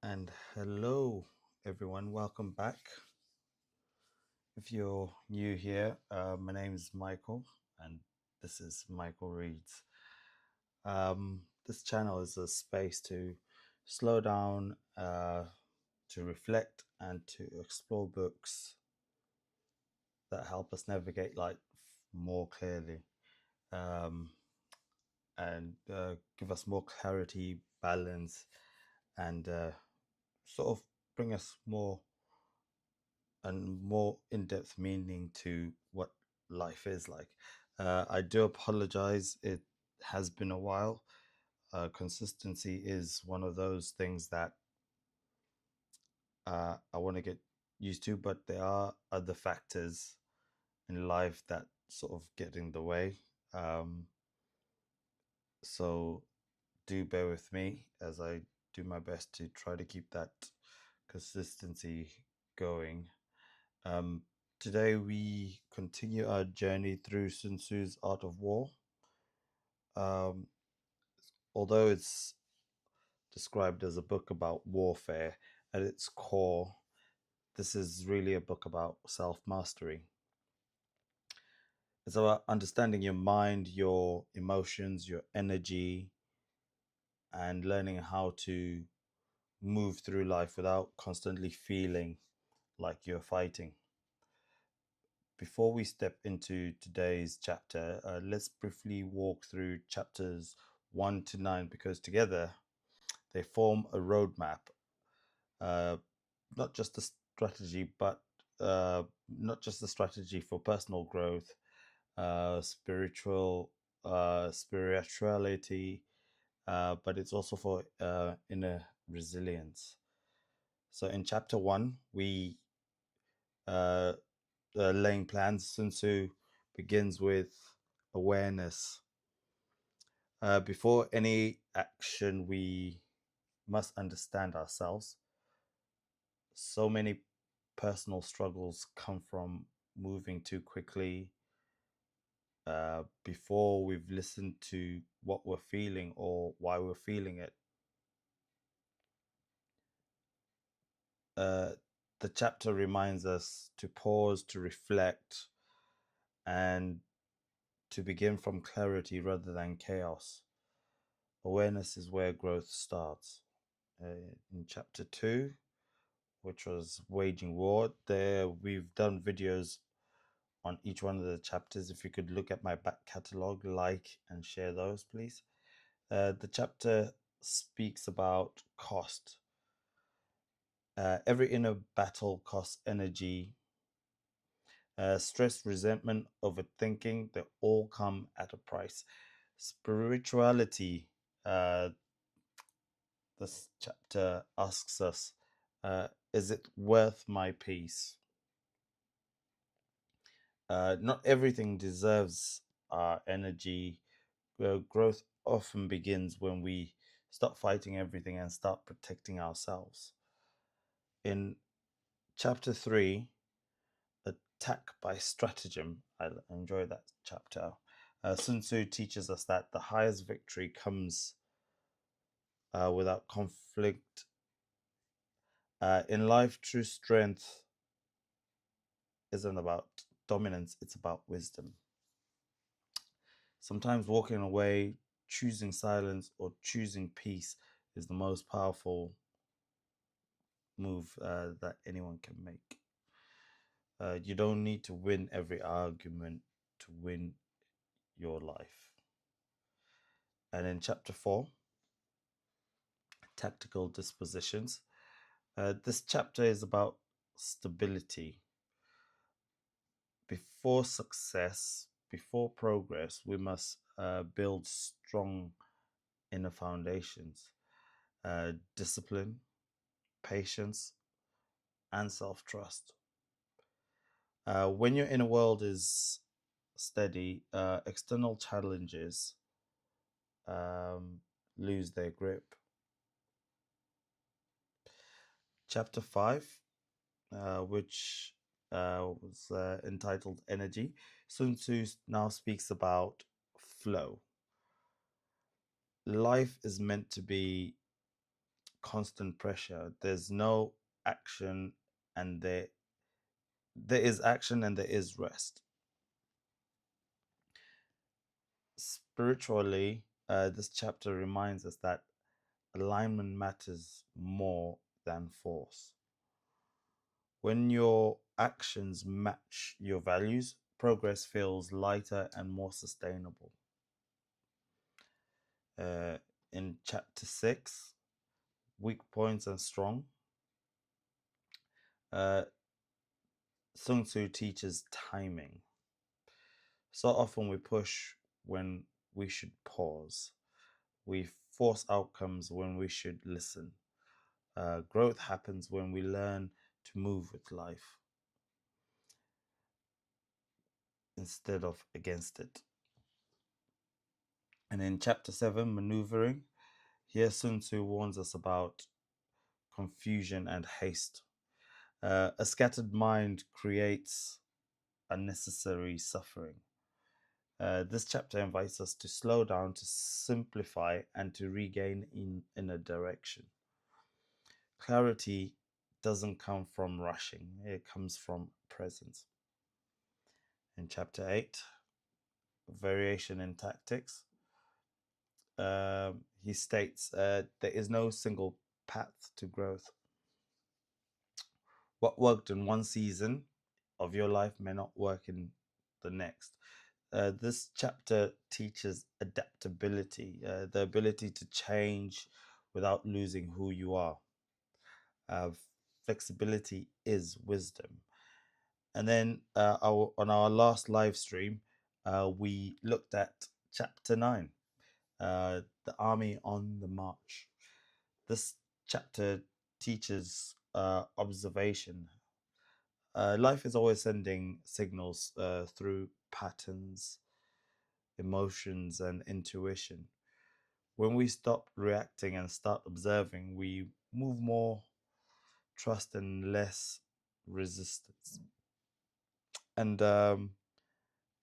And hello, everyone. Welcome back. If you're new here, my name is Michael, and this is Michael Reads. This channel is a space to slow down, to reflect, and to explore books that help us navigate life more clearly, um, and give us more clarity, balance, and sort of bring us more and more in-depth meaning to what life is like. I do apologize. It has been a while. Consistency is one of those things that I want to get used to, but there are other factors in life that sort of get in the way. Um, so do bear with me as I do my best to try to keep that consistency going. Um, Today we continue our journey through Sun Tzu's Art of War. Um, Although it's described as a book about warfare, at its core, this is really a book about self mastery. It's about understanding your mind, your emotions, your energy, and learning how to move through life without constantly feeling like you're fighting. Before we step into today's chapter, let's briefly walk through chapters 1 to 9 because together they form a roadmap, uh, not just a strategy, but not just a strategy for personal growth, spirituality, but it's also for inner resilience. So in chapter 1, we uh, laying plans. Sun Tzu begins with awareness. Before any action, we must understand ourselves. So many personal struggles come from moving too quickly before we've listened to what we're feeling or why we're feeling it. Uh, the chapter reminds us to pause, to reflect, and to begin from clarity rather than chaos. Awareness is where growth starts. In chapter 2, which was waging war, there we've done videos on each one of the chapters. If you could look at my back catalogue, like and share those, please. The chapter speaks about cost. Every inner battle costs energy, stress, resentment, overthinking, they all come at a price. Spirituality, uh, this chapter asks us, is it worth my peace? Not everything deserves our energy. Growth often begins when we stop fighting everything and start protecting ourselves. In chapter 3, Attack by Stratagem, I enjoy that chapter. Sun Tzu teaches us that the highest victory comes without conflict. In life, true strength isn't about dominance, it's about wisdom. Sometimes walking away, choosing silence, or choosing peace is the most powerful move that anyone can make. You don't need to win every argument to win your life. And in chapter 4, Tactical Dispositions, this chapter is about stability. Before success, before progress, we must build strong inner foundations, discipline, patience, and self trust. When your inner world is steady, external challenges um, lose their grip. Chapter 5, which was entitled Energy, Sun Tzu now speaks about flow. Life is meant to be constant pressure. There's no action, and there is action and there is rest. Spiritually, this chapter reminds us that alignment matters more than force. When your actions match your values, progress feels lighter and more sustainable. In chapter 6, weak points and strong, Sun Tzu teaches timing. So often we push when we should pause. We force outcomes when we should listen. Growth happens when we learn to move with life instead of against it. And in chapter 7, maneuvering, here Sun Tzu warns us about confusion and haste. A scattered mind creates unnecessary suffering. This chapter invites us to slow down, to simplify, and to regain inner direction. Clarity doesn't come from rushing, it comes from presence. In chapter 8, variation in tactics, he states there is no single path to growth. What worked in one season of your life may not work in the next. This chapter teaches adaptability, the ability to change without losing who you are. Flexibility is wisdom. And then on our last live stream, we looked at chapter 9, the army on the march. This chapter teaches observation. Life is always sending signals through patterns, emotions, and intuition. When we stop reacting and start observing, we move more trust and less resistance. And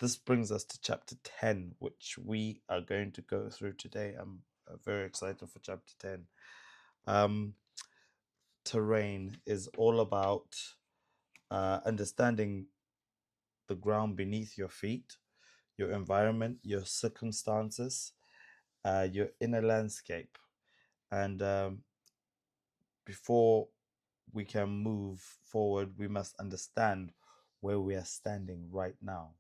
this brings us to chapter 10, which we are going to go through today. I'm very excited for chapter 10. Terrain is all about understanding the ground beneath your feet, your environment, your circumstances, your inner landscape. And before we can move forward, we must understand where we are standing right now.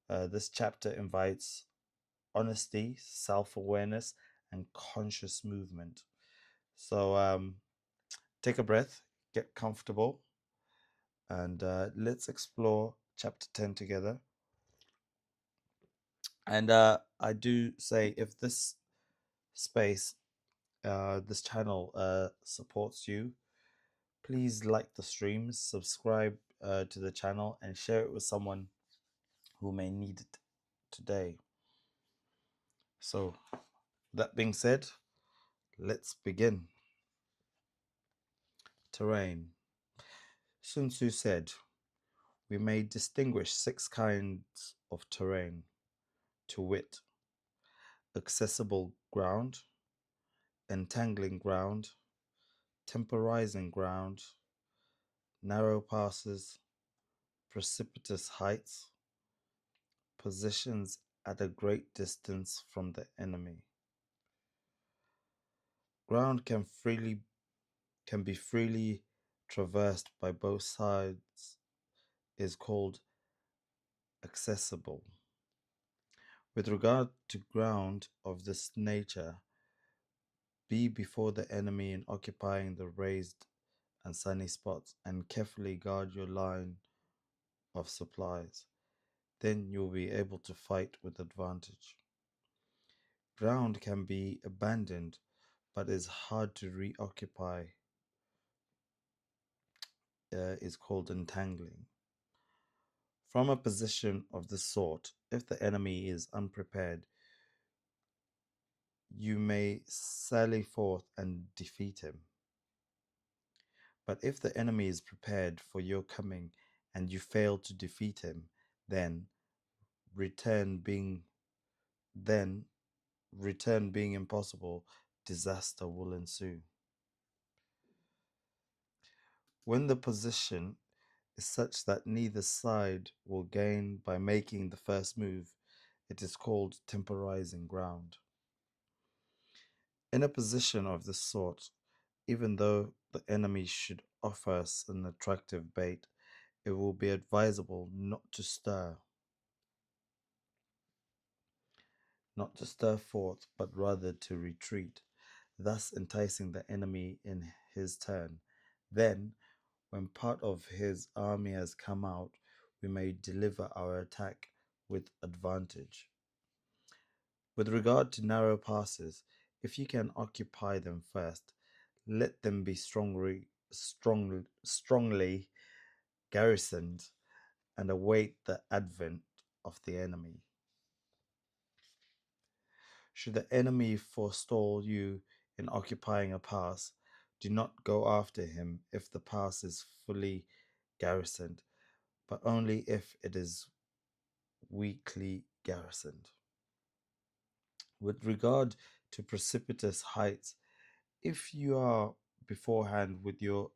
This chapter invites honesty, self-awareness, and conscious movement. So take a breath, get comfortable, and let's explore chapter 10 together. And I do say, if this space, this channel supports you, please like the streams, subscribe to the channel, and share it with someone who may need it today. So that being said, let's begin. Terrain. Sun Tzu said, we may distinguish 6 kinds of terrain, to wit, accessible ground, entangling ground, temporizing ground, narrow passes, precipitous heights, positions at a great distance from the enemy. Ground can be freely traversed by both sides, is called accessible. With regard to ground of this nature, be before the enemy in occupying the raised and sunny spots, and carefully guard your line of supplies. Then you'll be able to fight with advantage. Ground can be abandoned, but is hard to reoccupy, is called entangling. From a position of this sort, if the enemy is unprepared, you may sally forth and defeat him. But if the enemy is prepared for your coming and you fail to defeat him, then return being impossible, disaster will ensue. When the position is such that neither side will gain by making the first move, it is called temporizing ground. In a position of this sort, even though the enemy should offer us an attractive bait, it will be advisable not to stir forth, but rather to retreat, thus enticing the enemy in his turn. Then, when part of his army has come out, we may deliver our attack with advantage. With regard to narrow passes, if you can occupy them first, let them be strongly garrisoned and await the advent of the enemy. Should the enemy forestall you in occupying a pass, do not go after him if the pass is fully garrisoned, but only if it is weakly garrisoned. With regard to precipitous heights, if you are beforehand with your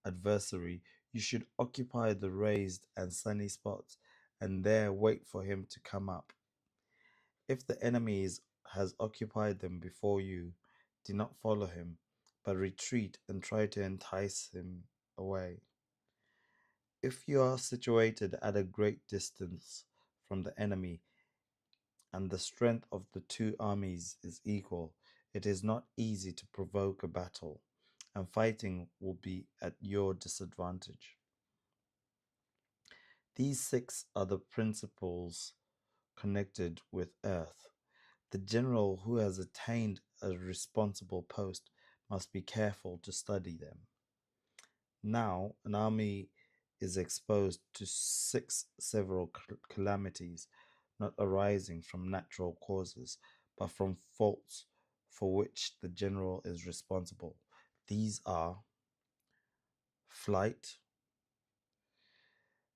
adversary, you should occupy the raised and sunny spots and there wait for him to come up. If the enemy has occupied them before you, do not follow him, but retreat and try to entice him away. If you are situated at a great distance from the enemy, and the strength of the two armies is equal, it is not easy to provoke a battle, and fighting will be at your disadvantage. These six are the principles connected with earth. The general who has attained a responsible post must be careful to study them. Now, an army is exposed to six several calamities, not arising from natural causes, but from faults for which the general is responsible. These are flight,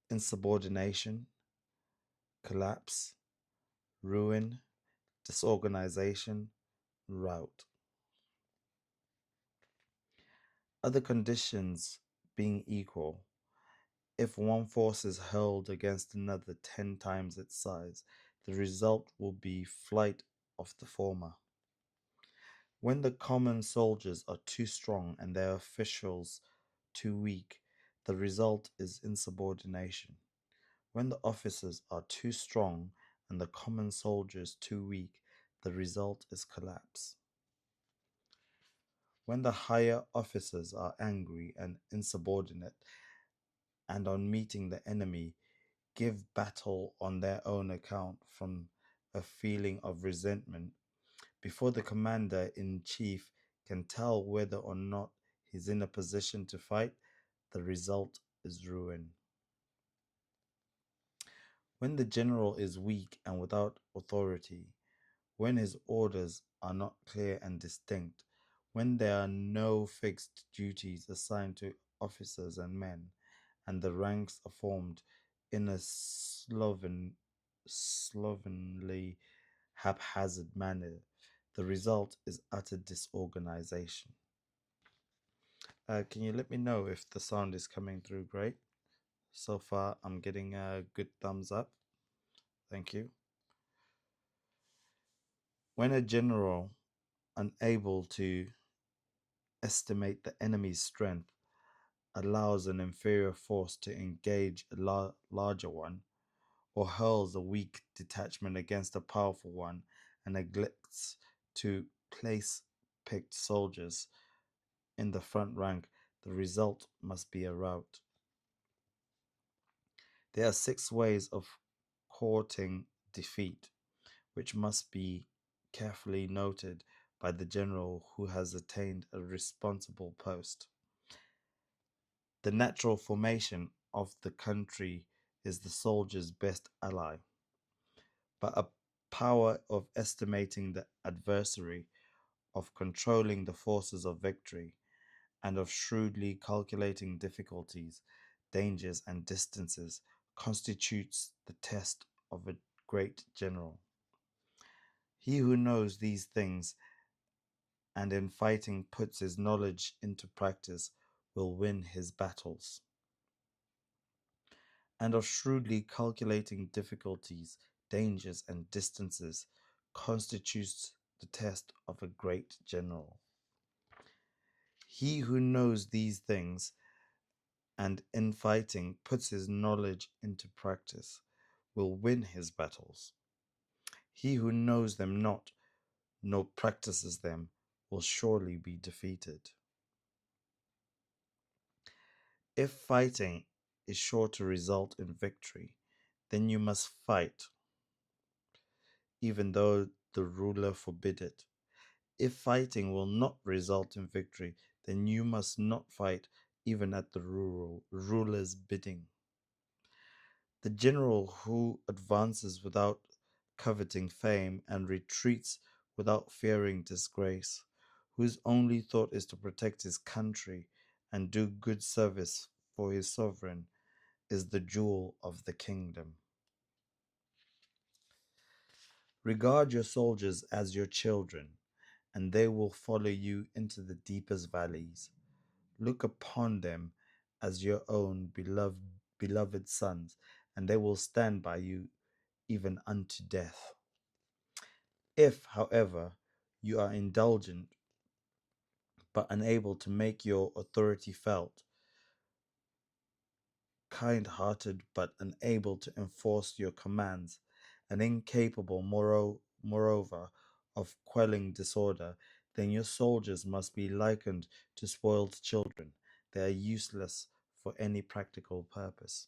insubordination, collapse, ruin, disorganization, rout. Other conditions being equal, if one force is hurled against another 10 times its size, the result will be flight of the former. When the common soldiers are too strong and their officials too weak, the result is insubordination. When the officers are too strong and the common soldiers too weak, the result is collapse. When the higher officers are angry and insubordinate, and on meeting the enemy, give battle on their own account from a feeling of resentment, before the commander in chief can tell whether or not he's in a position to fight, the result is ruin. When the general is weak and without authority, when his orders are not clear and distinct, when there are no fixed duties assigned to officers and men, and the ranks are formed in a slovenly, haphazard manner, the result is utter disorganization. Can you let me know if the sound is coming through great? So far, I'm getting a good thumbs up. Thank you. When a general, unable to estimate the enemy's strength, allows an inferior force to engage a larger one, or hurls a weak detachment against a powerful one, and neglects to place picked soldiers in the front rank, the result must be a rout. There are 6 ways of courting defeat, which must be carefully noted by the general who has attained a responsible post. The natural formation of the country is the soldier's best ally, but a power of estimating the adversary, of controlling the forces of victory, and of shrewdly calculating difficulties, dangers, and distances constitutes the test of a great general. He who knows these things and in fighting puts his knowledge into practice will win his battles, and of shrewdly calculating difficulties, dangers, and distances constitutes the test of a great general. He who knows these things and in fighting puts his knowledge into practice will win his battles. He who knows them not nor practices them will surely be defeated. If fighting is sure to result in victory, then you must fight, even though the ruler forbid it. If fighting will not result in victory, then you must not fight, even at the ruler's bidding. The general who advances without coveting fame and retreats without fearing disgrace, whose only thought is to protect his country and do good service for his sovereign, is the jewel of the kingdom. Regard your soldiers as your children, and they will follow you into the deepest valleys. Look upon them as your own beloved sons, and they will stand by you even unto death. If, however, you are indulgent but unable to make your authority felt, kind hearted but unable to enforce your commands, and incapable, moreover, of quelling disorder, then your soldiers must be likened to spoiled children. They are useless for any practical purpose.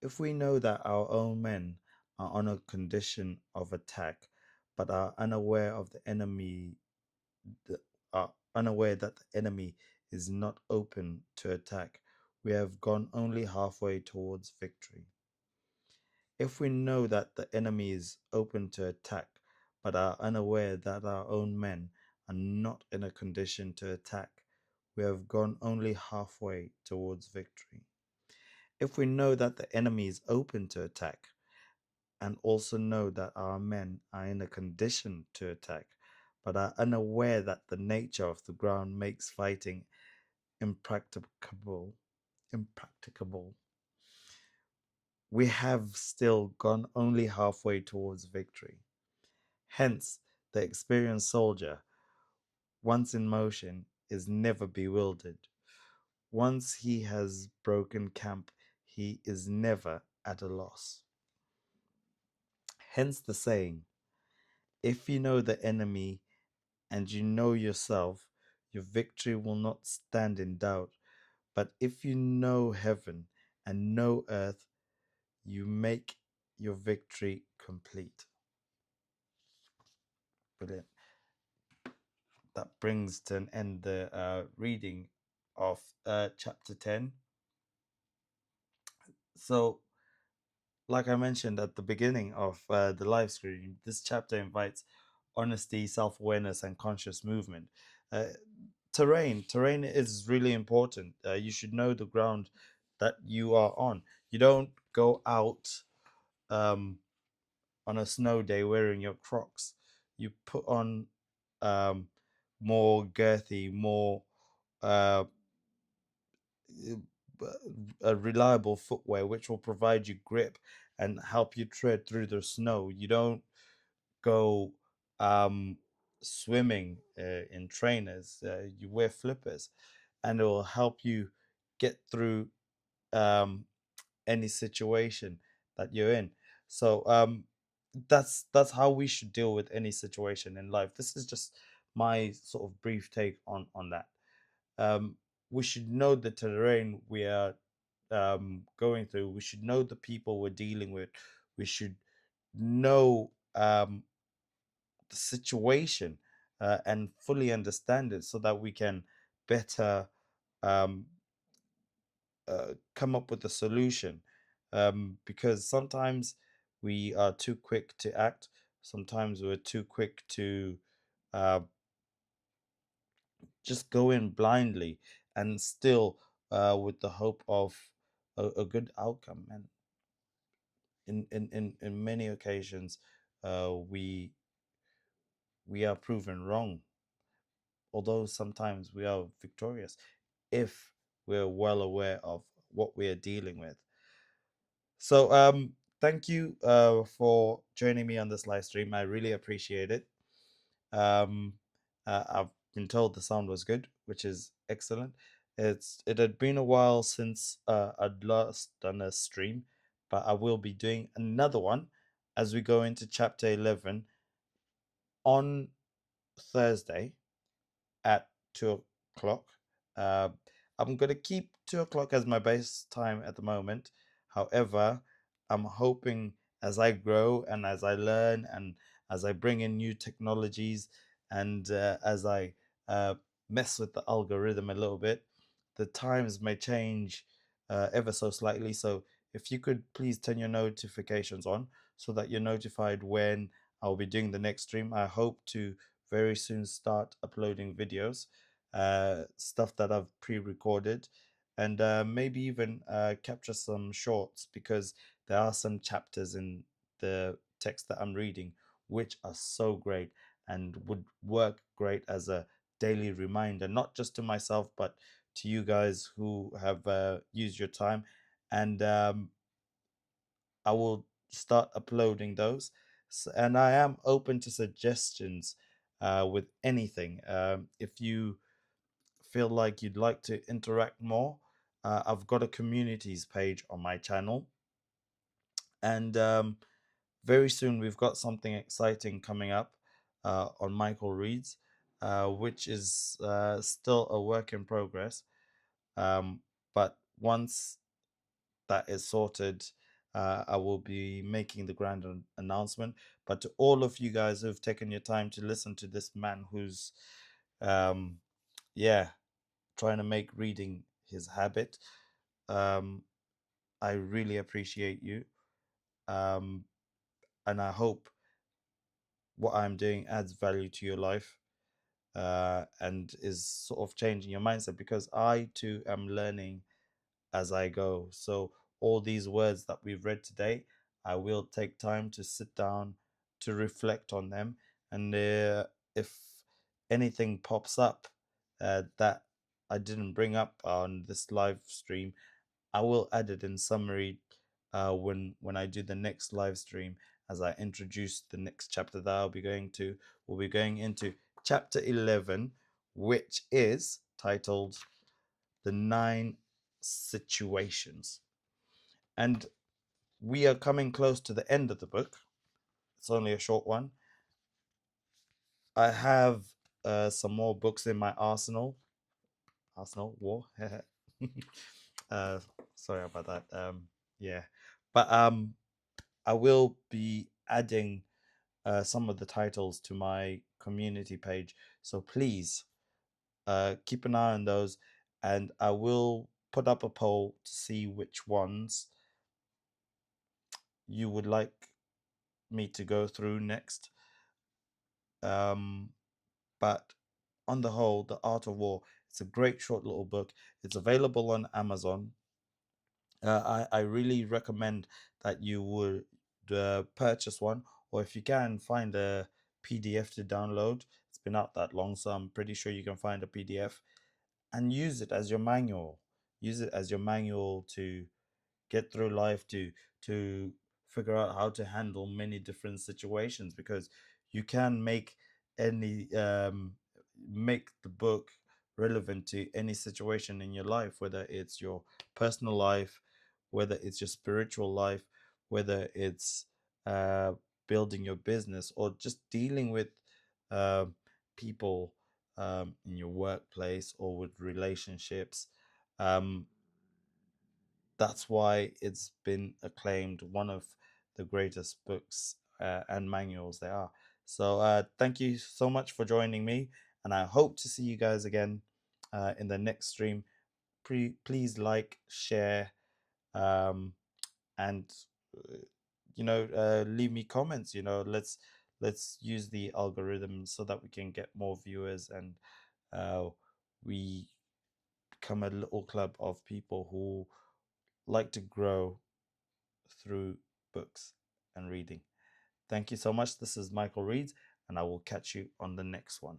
If we know that our own men are on a condition of attack, but are unaware of the enemy, are unaware that the enemy is not open to attack, we have gone only halfway towards victory. If we know that the enemy is open to attack, but are unaware that our own men are not in a condition to attack, we have gone only halfway towards victory. If we know that the enemy is open to attack, and also know that our men are in a condition to attack, but are unaware that the nature of the ground makes fighting impracticable, impracticable, we have still gone only halfway towards victory. Hence, the experienced soldier, once in motion, is never bewildered. Once he has broken camp, he is never at a loss. Hence the saying, if you know the enemy and you know yourself, your victory will not stand in doubt. But if you know heaven and know earth, you make your victory complete. Brilliant. That brings to an end the reading of chapter 10. So, like I mentioned at the beginning of the live stream, this chapter invites honesty, self awareness, and conscious movement. Uh, terrain is really important. You should know the ground that you are on. You don't go out um, on a snow day wearing your Crocs. You put on um, more girthy, more uh, a reliable footwear which will provide you grip and help you tread through the snow. You don't go swimming in trainers. You wear flippers, and it will help you get through um, any situation that you're in. So that's how we should deal with any situation in life. This is just my sort of brief take on that. Um, we should know the terrain we are going through. We should know the people we're dealing with. We should know the situation and fully understand it so that we can better um, come up with a solution. Because sometimes we are too quick to act, sometimes we're too quick to uh, just go in blindly and still with the hope of a good outcome. And in many occasions, we are proven wrong. although sometimes we are victorious if we're well aware of what we are dealing with. So, thank you for joining me on this live stream. I really appreciate it. Um, I've been told the sound was good, which is excellent. It had been a while since I'd last done a stream, but I will be doing another one as we go into chapter 11 on Thursday at 2 o'clock. Uh, I'm going to keep 2 o'clock as my base time at the moment. However, I'm hoping as I grow and as I learn and as I bring in new technologies and as I uh, mess with the algorithm a little bit, the times may change ever so slightly. So if you could please turn your notifications on so that you're notified when I'll be doing the next stream. I hope to very soon start uploading videos, stuff that I've pre-recorded, and maybe even capture some shorts, because there are some chapters in the text that I'm reading which are so great and would work great as a daily reminder, not just to myself but to you guys who have used your time. And I will start uploading those. And I am open to suggestions with anything. If you feel like you'd like to interact more, I've got a communities page on my channel. And very soon we've got something exciting coming up on Michael Reads, which is still a work in progress. But once that is sorted, I will be making the grand announcement. But to all of you guys who've taken your time to listen to this man who's, um, yeah, trying to make reading his habit, um, I really appreciate you. Um, and I hope what I'm doing adds value to your life and is sort of changing your mindset, because I too am learning as I go. So, all these words that we've read today, I will take time to sit down to reflect on them. And if anything pops up that I didn't bring up on this live stream, I will add it in summary when I do the next live stream, as I introduce the next chapter that I'll be going to. We'll be going into chapter 11, which is titled The Nine Situations. And we are coming close to the end of the book. It's only a short one. I have some more books in my arsenal. Arsenal War. uh, sorry about that. Yeah, but I will be adding some of the titles to my community page. So please keep an eye on those, and I will put up a poll to see which ones you would like me to go through next. But on the whole, The Art of War, it's a great short little book. It's available on Amazon. I really recommend that you would purchase one, or if you can, find a PDF to download. It's been out that long, so I'm pretty sure you can find a PDF and use it as your manual. Use it as your manual to get through life, to figure out how to handle many different situations, because you can any make the book relevant to any situation in your life, whether it's your personal life, whether it's your spiritual life, whether it's uh, building your business, or just dealing with uh, people in your workplace or with relationships. um, that's why it's been acclaimed one of the greatest books and manuals there are. So thank you so much for joining me, and I hope to see you guys again in the next stream. Please like, share, and uh, leave me comments. Let's use the algorithm so that we can get more viewers, and we become a little club of people who like to grow through books and reading. Thank you so much. This is Michael Reads, and I will catch you on the next one.